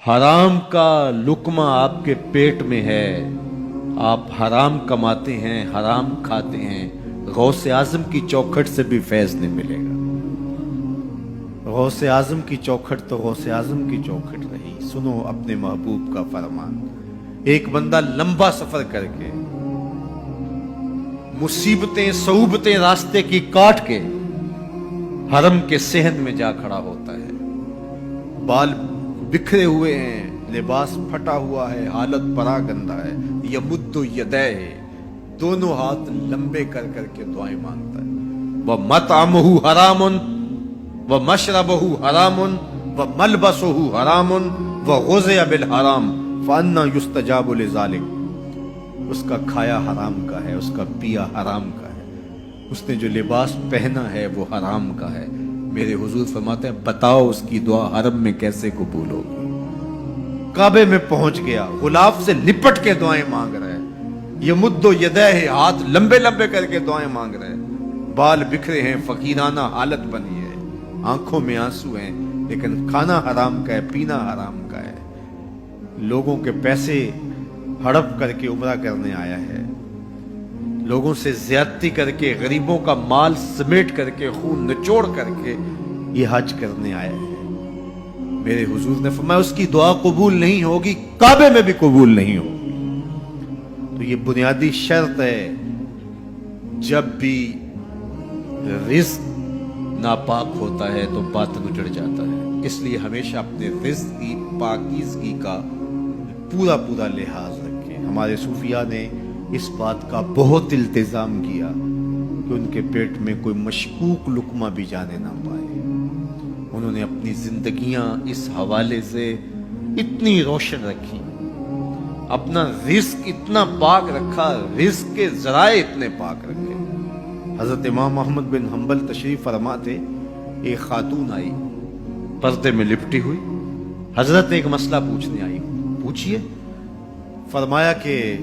حرام کا لقمہ آپ کے پیٹ میں ہے، آپ حرام کماتے ہیں، حرام کھاتے ہیں، غوث اعظم کی چوکھٹ سے بھی فیض نہیں ملے گا۔ غوث اعظم کی چوکھٹ تو غوث اعظم کی چوکھٹ رہی۔ سنو اپنے محبوب کا فرمان۔ ایک بندہ لمبا سفر کر کے مصیبتیں صعوبتیں راستے کی کاٹ کے حرم کے صحن میں جا کھڑا ہوتا ہے، بال بکھرے ہوئے ہیں، لباس پھٹا ہوا ہے، حالت پرا گندہ ہے، یمد یدیہ، دونوں ہاتھ لمبے کر کر کے دعائیں مانگتا ہے۔ وَمَطْعَمُهُ حَرَامٌ وَمَشْرَبُهُ حَرَامٌ وَمَلْبَسُهُ حَرَامٌ وَغُذِيَ بِالْحَرَامِ فَأَنَّىٰ يُسْتَجَابُ لِذَٰلِكَ۔ اس کا کھایا حرام کا ہے، اس کا پیا حرام کا ہے، اس نے جو لباس پہنا ہے وہ حرام کا ہے۔ میرے حضور فرماتے ہیں بتاؤ اس کی دعا حرم میں کیسے قبول ہوگی؟ کعبے میں پہنچ گیا، غلاف سے لپٹ کے دعائیں مانگ رہے ہیں، یمد یدیہ، ہاتھ لمبے لمبے کر کے دعائیں مانگ رہے ہیں، بال بکھرے ہیں، فقیرانہ حالت بنی ہے، آنکھوں میں آنسو ہیں، لیکن کھانا حرام کا ہے، پینا حرام کا ہے، لوگوں کے پیسے ہڑپ کر کے عمرہ کرنے آیا ہے، لوگوں سے زیادتی کر کے، غریبوں کا مال سمیٹ کر کے، خون نچوڑ کر کے یہ حج کرنے آیا ہے۔ میرے حضور نے فرمایا اس کی دعا قبول نہیں ہوگی، کعبے میں بھی قبول نہیں ہوگی۔ تو یہ بنیادی شرط ہے، جب بھی رزق ناپاک ہوتا ہے تو باطن اجڑ جاتا ہے۔ اس لیے ہمیشہ اپنے رزق کی پاکیزگی کا پورا لحاظ رکھیں۔ ہمارے صوفیاء نے اس بات کا بہت التزام کیا کہ ان کے پیٹ میں کوئی مشکوک لقمہ بھی جانے نہ پائے۔ انہوں نے اپنی زندگیاں اس حوالے سے اتنی روشن رکھی، اپنا رزق اتنا پاک رکھا، رزق کے ذرائع اتنے پاک رکھے۔ حضرت امام احمد بن حنبل تشریف فرما تھے، ایک خاتون آئی پردے میں لپٹی ہوئی، حضرت ایک مسئلہ پوچھنے آئی، پوچھئے۔ فرمایا کہ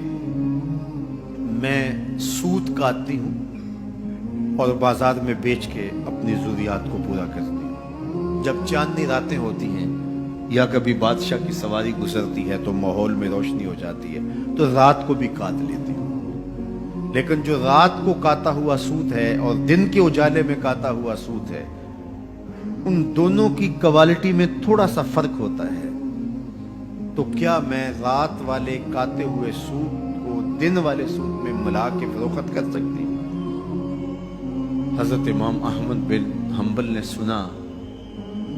میں سود کاٹتی ہوں اور بازار میں بیچ کے اپنی ضروریات کو پورا کرتی ہوں۔ جب چاندنی راتیں ہوتی ہیں یا کبھی بادشاہ کی سواری گزرتی ہے تو ماحول میں روشنی ہو جاتی ہے تو رات کو بھی کاٹ لیتی ہوں، لیکن جو رات کو کاتا ہوا سود ہے اور دن کے اجالے میں کاتا ہوا سود ہے، ان دونوں کی کوالٹی میں تھوڑا سا فرق ہوتا ہے، تو کیا میں رات والے کاتے ہوئے سود کو دن والے سود میں ملا کے فروخت کر سکتی ہوں؟ حضرت امام احمد بن حنبل نے سنا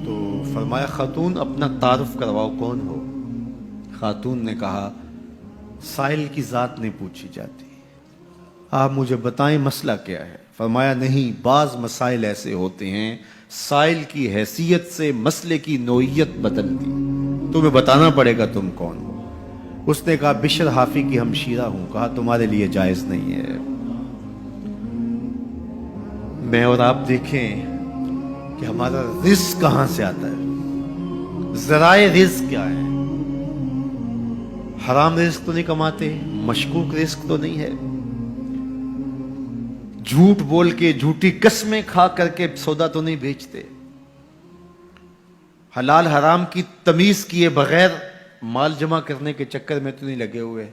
تو فرمایا خاتون اپنا تعارف کرواؤ، کون ہو؟ خاتون نے کہا سائل کی ذات نہیں پوچھی جاتی، آپ مجھے بتائیں مسئلہ کیا ہے؟ فرمایا نہیں، بعض مسائل ایسے ہوتے ہیں سائل کی حیثیت سے مسئلے کی نوعیت بدلتی، تمہیں بتانا پڑے گا تم کون ہو۔ اس نے کہا بشر حافی کی ہمشیرہ ہوں۔ کہا تمہارے لیے جائز نہیں ہے۔ میں اور آپ دیکھیں کہ ہمارا رزق کہاں سے آتا ہے، ذرائع رزق کیا ہے؟ حرام رزق تو نہیں کماتے، مشکوک رزق تو نہیں ہے، جھوٹ بول کے، جھوٹی قسمیں کھا کر کے سودا تو نہیں بیچتے، حلال حرام کی تمیز کیے بغیر مال جمع کرنے کے چکر میں تو نہیں لگے ہوئے۔